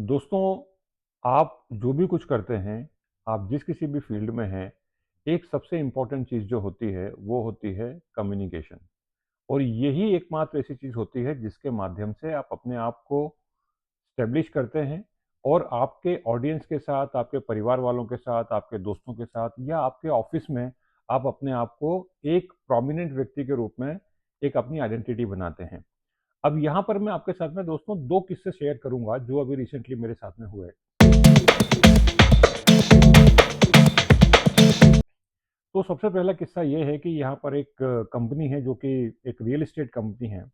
दोस्तों, आप जो भी कुछ करते हैं, आप जिस किसी भी फ़ील्ड में हैं, एक सबसे इम्पोर्टेंट चीज़ जो होती है, वो होती है कम्युनिकेशन। और यही एकमात्र ऐसी चीज़ होती है जिसके माध्यम से आप अपने आप को एस्टेब्लिश करते हैं और आपके ऑडियंस के साथ, आपके परिवार वालों के साथ, आपके दोस्तों के साथ या आपके ऑफ़िस में आप अपने आप को एक प्रोमिनेंट व्यक्ति के रूप में एक अपनी आइडेंटिटी बनाते हैं। अब यहाँ पर मैं आपके साथ में दोस्तों 2 किस्से शेयर करूँगा जो अभी रिसेंटली मेरे साथ में हुए। तो सबसे पहला किस्सा ये है कि यहाँ पर एक कंपनी है जो कि एक रियल एस्टेट कंपनी है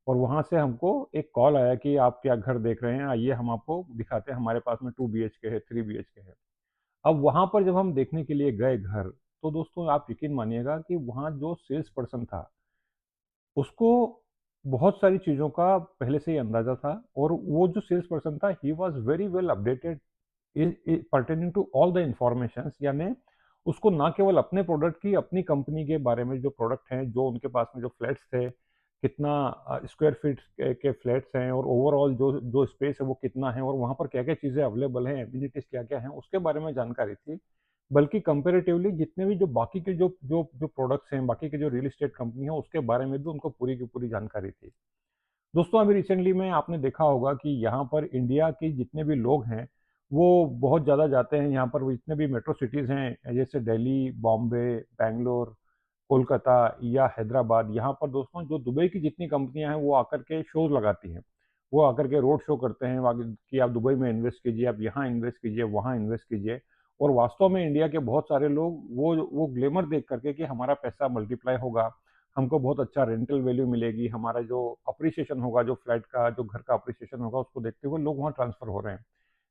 और वहाँ से हमको एक कॉल आया कि आप क्या घर देख रहे हैं? आइए हम आपको दिखाते हैं, हमारे पास में 2 बीएचके है, 3 बीएचके है। अब वहाँ पर जब हम देखने के लिए गए घर, तो दोस्तों आप यकीन मानिएगा कि वहाँ जो सेल्स पर्सन था, उसको बहुत सारी चीज़ों का पहले से ही अंदाज़ा था और वो जो सेल्स पर्सन था, he was very well updated pertaining to all the informations, यानी उसको ना केवल अपने प्रोडक्ट की, अपनी कंपनी के बारे में जो प्रोडक्ट हैं, जो उनके पास में जो फ्लैट्स थे, कितना स्क्वायर फीट के फ्लैट्स हैं और ओवरऑल जो जो स्पेस है वो कितना है और वहाँ पर क्या-क्या चीज़ें अवेलेबल हैं, एमिनिटीज़ क्या-क्या हैं, उसके बारे में जानकारी थी। बल्कि कंपैरेटिवली जितने भी जो बाकी के जो प्रोडक्ट्स हैं, बाकी के जो रियल एस्टेट कंपनी है, उसके बारे में भी उनको पूरी की पूरी जानकारी थी। दोस्तों अभी रिसेंटली में आपने देखा होगा कि यहाँ पर इंडिया के जितने भी लोग हैं, वो बहुत ज़्यादा जाते हैं यहाँ पर, वो जितने भी मेट्रो सिटीज़ हैं जैसे दिल्ली, बॉम्बे, बैंगलोर, कोलकाता या हैदराबाद, यहाँ पर दोस्तों जो दुबई की जितनी कंपनियाँ हैं वो आकर के शोज़ लगाती हैं। वो आकर के रोड शो करते हैं वहाँ कि आप दुबई में इन्वेस्ट कीजिए, आप यहाँ इन्वेस्ट कीजिए, वहाँ इन्वेस्ट कीजिए। और वास्तव में इंडिया के बहुत सारे लोग वो ग्लैमर देख कर के कि हमारा पैसा मल्टीप्लाई होगा, हमको बहुत अच्छा रेंटल वैल्यू मिलेगी, हमारा जो अप्रिसिएशन होगा, जो फ्लैट का, जो घर का अप्रिसिएशन होगा, उसको देखते हुए लोग वहाँ ट्रांसफ़र हो रहे हैं।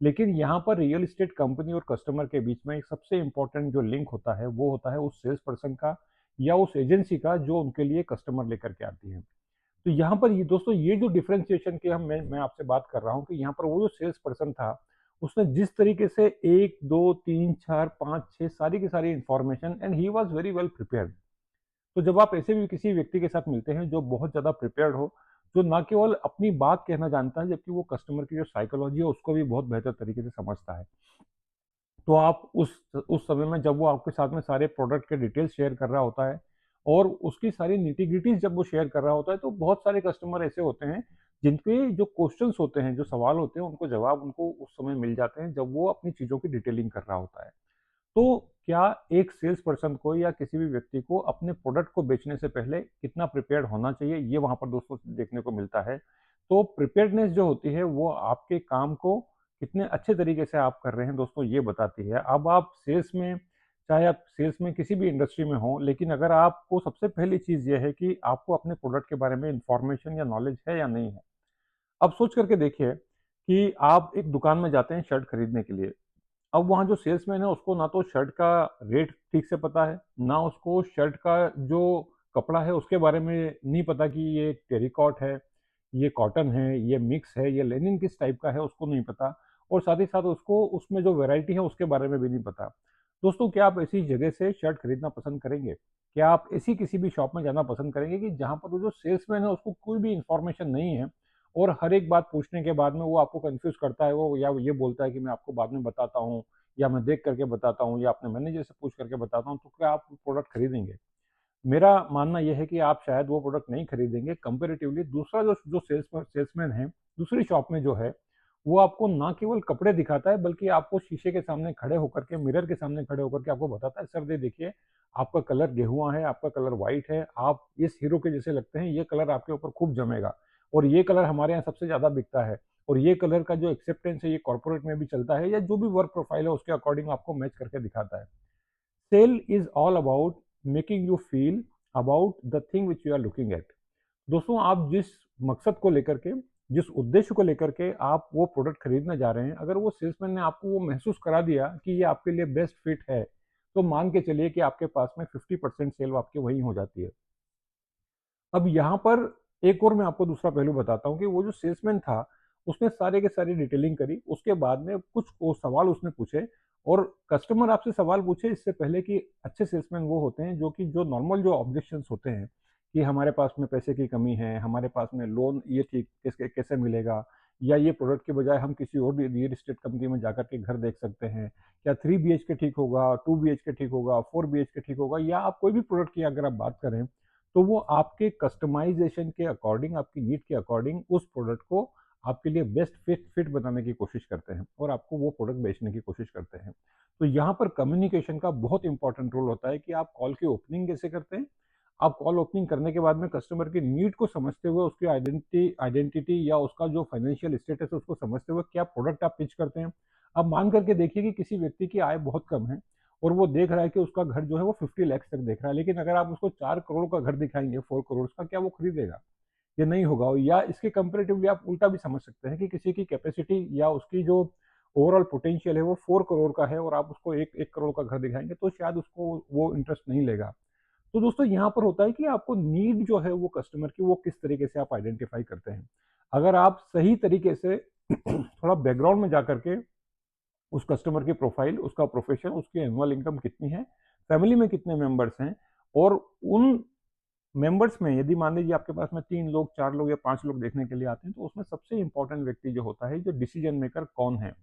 लेकिन यहाँ पर रियल एस्टेट कंपनी और कस्टमर के बीच में एक सबसे इम्पोर्टेंट जो लिंक होता है, वो होता है उस सेल्स पर्सन का या उस एजेंसी का जो उनके लिए कस्टमर लेकर के आती है। तो यहाँ पर ये दोस्तों ये जो डिफरेंशिएशन की हम मैं आपसे बात कर रहा हूँ कि यहाँ पर वो जो सेल्स पर्सन था, उसने जिस तरीके से 1, 2, 3, 4, 5, 6 सारी की सारी information, and he was very well prepared. तो जब आप ऐसे भी किसी व्यक्ति के साथ मिलते हैं जो बहुत ज़्यादा प्रिपेयर्ड हो, जो ना केवल अपनी बात कहना जानता है, जबकि वो कस्टमर की जो साइकोलॉजी है उसको भी बहुत बेहतर तरीके से समझता है। तो आप उस समय में जब वो आपके साथ में सारे प्रोडक्ट के डिटेल्स शेयर कर रहा होता है और उसकी सारी निटी-ग्रिटीज़ जब वो शेयर कर रहा होता है, तो बहुत सारे कस्टमर ऐसे होते हैं, जिनके जो क्वेश्चन्स होते हैं, जो सवाल होते हैं, उनको जवाब उनको उस समय मिल जाते हैं, जब वो अपनी चीज़ों की डिटेलिंग कर रहा होता है। तो क्या एक सेल्स पर्सन को या किसी भी व्यक्ति को अपने प्रोडक्ट को बेचने से पहले कितना प्रिपेयर्ड होना चाहिए, ये वहाँ पर दोस्तों देखने को मिलता है। तो प्रिपेयर्डनेस जो होती है वो आपके काम को कितने अच्छे तरीके से आप कर रहे हैं दोस्तों, ये बताती है। अब आप सेल्स में, चाहे आप सेल्स में किसी भी इंडस्ट्री में हों, लेकिन अगर आपको सबसे पहली चीज़ ये है कि आपको अपने प्रोडक्ट के बारे में इन्फॉर्मेशन या नॉलेज है या नहीं है। अब सोच करके देखिए कि आप एक दुकान में जाते हैं शर्ट खरीदने के लिए। अब वहाँ जो सेल्समैन है उसको ना तो शर्ट का रेट ठीक से पता है, ना उसको शर्ट का जो कपड़ा है उसके बारे में नहीं पता कि ये टेरिकॉट है, ये कॉटन है, ये मिक्स है, ये लिनेन किस टाइप का है उसको नहीं पता, और साथ ही साथ उसको उसमें जो वैरायटी है उसके बारे में भी नहीं पता। दोस्तों क्या आप ऐसी जगह से शर्ट खरीदना पसंद करेंगे? क्या आप ऐसी किसी भी शॉप में जाना पसंद करेंगे कि जहाँ पर वो जो सेल्समैन है उसको कोई भी इन्फॉर्मेशन नहीं है और हर एक बात पूछने के बाद में वो आपको कन्फ्यूज़ करता है, वो या वो ये बोलता है कि मैं आपको बाद में बताता हूँ या मैं देख करके बताता हूँ या अपने मैनेजर से पूछ करके बताता हूँ, तो क्या आप प्रोडक्ट खरीदेंगे? मेरा मानना ये है कि आप शायद वो प्रोडक्ट नहीं खरीदेंगे। कंपैरेटिवली दूसरा जो जो सेल्समैन है, दूसरी शॉप में जो है, वो आपको ना केवल कपड़े दिखाता है बल्कि आपको शीशे के सामने खड़े होकर के, मिरर के सामने खड़े होकर के आपको बताता है, सर ये देखिए, आपका कलर गेहुआ है, आपका कलर व्हाइट है, आप इस हीरो के जैसे लगते हैं, ये कलर आपके ऊपर खूब जमेगा और ये कलर हमारे यहाँ सबसे ज़्यादा बिकता है और ये कलर का जो एक्सेप्टेंस है ये कॉर्पोरेट में भी चलता है, या जो भी वर्क प्रोफाइल है उसके अकॉर्डिंग आपको मैच करके दिखाता है। Sale is all about making you feel about the thing which you are looking at. दोस्तों आप जिस मकसद को लेकर के, जिस उद्देश्य को लेकर के आप वो प्रोडक्ट खरीदने जा रहे हैं, अगर वो सेल्समैन ने आपको वो महसूस करा दिया कि ये आपके लिए बेस्ट फिट है, तो मान के चलिए कि आपके पास में 50% सेल आपकी वहीं हो जाती है। अब यहाँ पर एक और मैं आपको दूसरा पहलू बताता हूँ कि वो जो सेल्समैन था, उसने सारे के सारी डिटेलिंग करी, उसके बाद में कुछ वो सवाल उसने पूछे, और कस्टमर आपसे सवाल पूछे इससे पहले कि अच्छे सेल्समैन वो होते हैं जो कि जो नॉर्मल जो ऑब्जेक्शंस होते हैं कि हमारे पास में पैसे की कमी है, हमारे पास में लोन ये ठीक कैसे कैसे मिलेगा, या ये प्रोडक्ट के बजाय हम किसी और रियल एस्टेट कंपनी में जाकर के घर देख सकते हैं, क्या 3 BHK ठीक होगा, 2 BHK ठीक होगा, 4 BHK ठीक होगा, या आप कोई भी प्रोडक्ट की अगर आप बात करें तो वो आपके कस्टमाइजेशन के अकॉर्डिंग, आपकी नीड के अकॉर्डिंग उस प्रोडक्ट को आपके लिए बेस्ट फिट बनाने की कोशिश करते हैं और आपको वो प्रोडक्ट बेचने की कोशिश करते हैं। तो यहाँ पर कम्युनिकेशन का बहुत इंपॉर्टेंट रोल होता है कि आप कॉल की ओपनिंग कैसे करते हैं। आप कॉल ओपनिंग करने के बाद में कस्टमर की नीड को समझते हुए, उसकी आइडेंटिटी या उसका जो फाइनेंशियल स्टेटस है उसको समझते हुए क्या प्रोडक्ट आप पिच करते हैं। अब मान करके देखिए कि किसी व्यक्ति की आय बहुत कम है और वो देख रहा है कि उसका घर जो है वो 50 लाख तक देख रहा है, लेकिन अगर आप उसको 4 करोड़ का घर दिखाएंगे, 4 करोड़ का, क्या वो खरीदेगा? ये नहीं होगा। या इसके कंपेरेटिवली आप उल्टा भी समझ सकते हैं कि किसी की कैपेसिटी या उसकी जो ओवरऑल पोटेंशियल है वो 4 करोड़ का है और आप उसको एक करोड़ का घर दिखाएंगे तो शायद उसको वो इंटरेस्ट नहीं लेगा। तो दोस्तों यहाँ पर होता है कि आपको नीड जो है वो कस्टमर की वो किस तरीके से आप आइडेंटिफाई करते हैं। अगर आप सही तरीके से थोड़ा बैकग्राउंड में जाकर के उस कस्टमर की प्रोफाइल, उसका प्रोफेशन, उसकी एनुअल इनकम कितनी है, फैमिली में कितने मेंबर्स हैं, और उन मेंबर्स में यदि मान लीजिए आपके पास में 3 लोग, 4 लोग या 5 लोग देखने के लिए आते हैं, तो उसमें सबसे इंपॉर्टेंट व्यक्ति जो होता है, जो डिसीजन मेकर कौन है,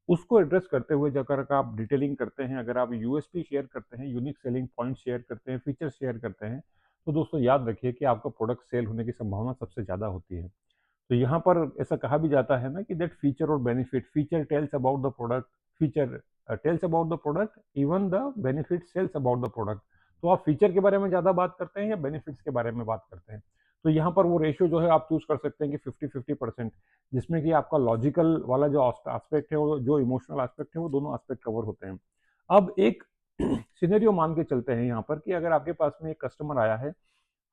उसको एड्रेस करते हुए अगर आप डिटेलिंग करते हैं, अगर आप यूएसपी शेयर करते हैं, यूनिक सेलिंग पॉइंट शेयर करते हैं, फीचर शेयर करते हैं, तो दोस्तों याद रखिए कि आपका प्रोडक्ट सेल होने की संभावना सबसे ज़्यादा होती है। तो यहाँ पर ऐसा कहा भी जाता है ना कि दैट फीचर और benefit, feature tells about the product, feature tells about the product, even the benefit sales about the product. तो आप फीचर के बारे में ज़्यादा बात करते हैं या बेनिफिट्स के बारे में बात करते हैं? तो यहाँ पर वो रेशियो जो है आप चूज कर सकते हैं कि 50-50%, जिसमें कि आपका लॉजिकल वाला जो एस्पेक्ट है और जो इमोशनल एस्पेक्ट है वो दोनों एस्पेक्ट कवर होते हैं। अब एक सिनेरियो मान के चलते हैं यहाँ पर कि अगर आपके पास में एक कस्टमर आया है।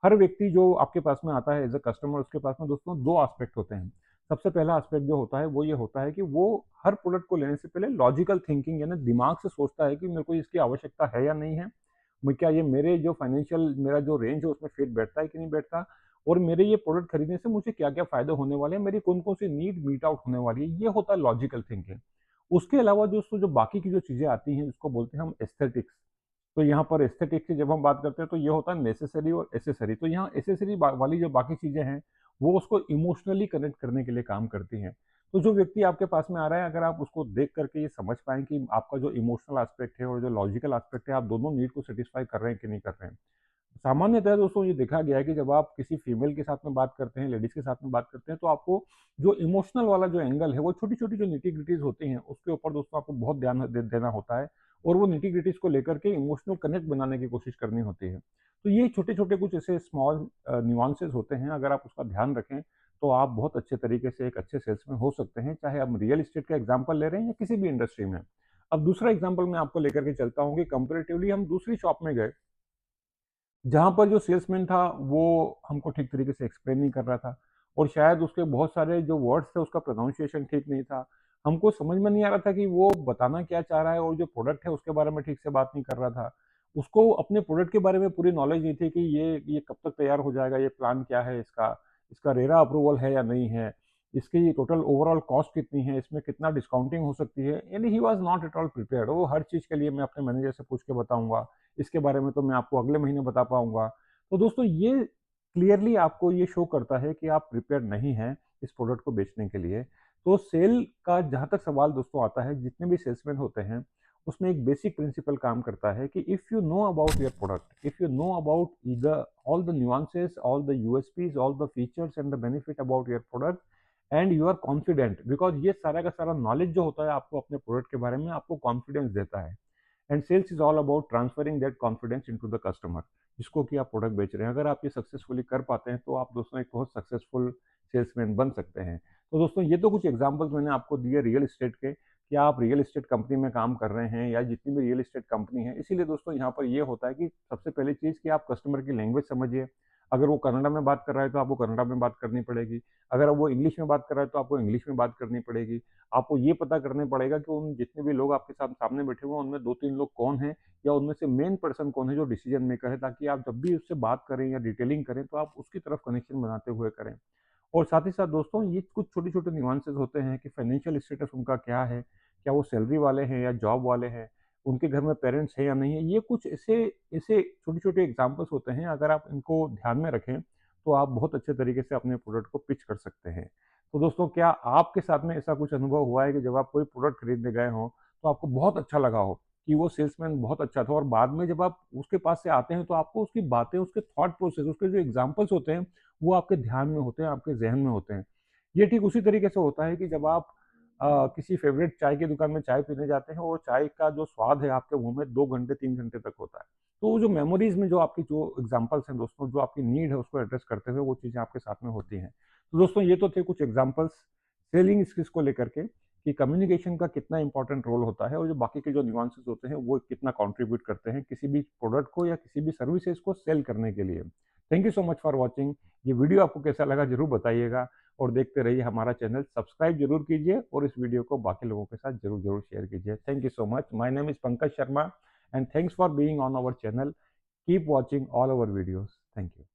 हर व्यक्ति जो आपके पास में आता है एज अ कस्टमर, उसके पास में दोस्तों दो एस्पेक्ट होते हैं। सबसे पहला एस्पेक्ट जो होता है वो ये होता है कि वो हर प्रोडक्ट को लेने से पहले लॉजिकल थिंकिंग यानी दिमाग से सोचता है कि मेरे को इसकी आवश्यकता है या नहीं है, मैं क्या ये मेरे जो फाइनेंशियल मेरा जो रेंज है उसमें फिट बैठता है कि नहीं बैठता, और मेरे ये प्रोडक्ट खरीदने से मुझे क्या क्या फायदे होने वाले हैं, मेरी कौन कौन सी नीड मीट आउट होने वाली है, ये होता है लॉजिकल थिंकिंग। उसके अलावा दोस्तों जो बाकी की जो चीजें आती हैं उसको बोलते हैं हम एस्थेटिक्स। तो यहाँ पर एस्थेटिक्स की जब हम बात करते हैं तो ये होता है नेसेसरी और एसेसरी। तो यहाँ एसेसरी वाली जो बाकी चीजें हैं वो उसको इमोशनली कनेक्ट करने के लिए काम करती हैं। तो जो व्यक्ति आपके पास में आ रहा है, अगर आप उसको देख करके ये समझ पाएं कि आपका जो इमोशनल एस्पेक्ट है और जो लॉजिकल एस्पेक्ट है, आप दोनों नीड को सेटिस्फाई कर रहे हैं कि नहीं कर रहे हैं। सामान्यतः दोस्तों ये देखा गया है कि जब आप किसी फीमेल के साथ में बात करते हैं, लेडीज के साथ में बात करते हैं, तो आपको जो इमोशनल वाला जो एंगल है वो छोटी छोटी जो निटी ग्रिटीज होती हैं उसके ऊपर दोस्तों आपको बहुत ध्यान देना होता है, और वो निटी ग्रिटीज को लेकर के इमोशनल कनेक्ट बनाने की कोशिश करनी होती है। तो ये छोटे छोटे कुछ ऐसे स्मॉल न्यूआंसेस होते हैं, अगर आप उसका ध्यान रखें तो आप बहुत अच्छे तरीके से एक अच्छे सेल्समैन हो सकते हैं, चाहे आप रियल एस्टेट का एग्जाम्पल ले रहे हैं या किसी भी इंडस्ट्री में। अब दूसरा एग्जाम्पल मैं आपको लेकर के चलता हूँ कि कंपेरेटिवली हम दूसरी शॉप में गए, जहाँ पर जो सेल्समैन था वो हमको ठीक तरीके से एक्सप्लेन नहीं कर रहा था, और शायद उसके बहुत सारे जो वर्ड्स थे उसका प्रोनाउंसिएशन ठीक नहीं था। हमको समझ में नहीं आ रहा था कि वो बताना क्या चाह रहा है, और जो प्रोडक्ट है उसके बारे में ठीक से बात नहीं कर रहा था। उसको अपने प्रोडक्ट के बारे में पूरी नॉलेज नहीं थी कि ये कब तक तैयार हो जाएगा, ये प्लान क्या है इसका, इसका रेरा अप्रूवल है या नहीं है, इसकी टोटल ओवरऑल कॉस्ट कितनी है, इसमें कितना डिस्काउंटिंग हो सकती है। यानी he was not at all prepared. वो हर चीज़ के लिए मैं अपने मैनेजर से पूछ के बताऊंगा, इसके बारे में तो मैं आपको अगले महीने बता पाऊंगा। तो दोस्तों ये क्लियरली आपको ये शो करता है कि आप प्रिपेयर नहीं हैं इस प्रोडक्ट को बेचने के लिए। तो सेल का जहां तक सवाल दोस्तों आता है, जितने भी सेल्समैन होते हैं उसमें एक बेसिक प्रिंसिपल काम करता है कि if you know about your product, if you know about the all the nuances, all the USPs, all the features and the benefit about your product, and you are confident, because ये सारा का सारा knowledge जो होता है आपको अपने product के बारे में आपको कॉन्फिडेंस देता है। And sales is all about transferring that confidence into the customer, जिसको कि आप प्रोडक्ट बेच रहे हैं। अगर आप ये सक्सेसफुली कर पाते हैं तो आप दोस्तों एक बहुत सक्सेसफुल सेल्समैन बन सकते हैं। तो दोस्तों ये तो कुछ एग्जांपल्स मैंने आपको दिए रियल एस्टेट के, कि आप रियल एस्टेट कंपनी में काम कर रहे हैं या जितनी भी रियल एस्टेट कंपनी है। इसीलिए दोस्तों यहाँ पर ये होता है कि सबसे पहली चीज़ कि आप कस्टमर की लैंग्वेज समझिए। अगर वो कन्नड़ा में बात कर रहा है तो आपको कन्नड़ा में बात करनी पड़ेगी, अगर वो इंग्लिश में बात कर रहा है तो आपको इंग्लिश में बात करनी पड़ेगी। आपको ये पता करने पड़ेगा कि उन जितने भी लोग आपके साथ सामने बैठे हुए हैं उनमें 2-3 लोग कौन हैं, या उनमें से मेन पर्सन कौन है जो डिसीजन मेकर है, ताकि आप जब भी उससे बात करें या डिटेलिंग करें तो आप उसकी तरफ कनेक्शन बनाते हुए करें। और साथ ही साथ दोस्तों ये कुछ छोटे छोटे न्यूआंसेस होते हैं कि फाइनेंशियल स्टेटस उनका क्या है, क्या वो सैलरी वाले हैं या जॉब वाले हैं, उनके घर में पेरेंट्स है या नहीं है। ये कुछ ऐसे ऐसे छोटे छोटे एग्जाम्पल्स होते हैं, अगर आप इनको ध्यान में रखें तो आप बहुत अच्छे तरीके से अपने प्रोडक्ट को पिच कर सकते हैं। तो दोस्तों, क्या आपके साथ में ऐसा कुछ अनुभव हुआ है कि जब आप कोई प्रोडक्ट खरीदने गए हों, तो आपको बहुत अच्छा लगा हो कि वो सेल्समैन बहुत अच्छा था, और बाद में जब आप उसके पास से आते हैं तो आपको उसकी बातें, उसके थॉट प्रोसेस, उसके जो एग्जांपल्स होते हैं, वो आपके ध्यान में होते हैं, आपके ज़हन में होते हैं। ये ठीक उसी तरीके से होता है कि जब आप किसी फ़ेवरेट चाय की दुकान में चाय पीने जाते हैं, और चाय का जो स्वाद है आपके मुँह में 2 घंटे, 3 घंटे तक होता है। तो वो जो मेमोरीज़ में जो आपकी जो एग्ज़ाम्पल्स हैं दोस्तों, जो आपकी नीड है उसको एड्रेस करते हुए वो चीज़ें आपके साथ में होती हैं। तो दोस्तों, ये तो थे कुछ एग्ज़ाम्पल्स सेलिंग स्किल्स को लेकर के, कि कम्युनिकेशन का कितना इंपॉर्टेंट रोल होता है, और जो बाकी के जो न्यूआंसेस होते हैं वो कितना कंट्रीब्यूट करते हैं किसी भी प्रोडक्ट को या किसी भी सर्विसेज को सेल करने के लिए। Thank you so much for watching. ये वीडियो आपको कैसा लगा ज़रूर बताइएगा, और देखते रहिए हमारा चैनल, सब्सक्राइब जरूर कीजिए, और इस वीडियो को बाकी लोगों के साथ जरूर जरूर शेयर कीजिए। Thank you so much. My name is Pankaj Sharma, and thanks for being on our channel. Keep watching all our videos. Thank you.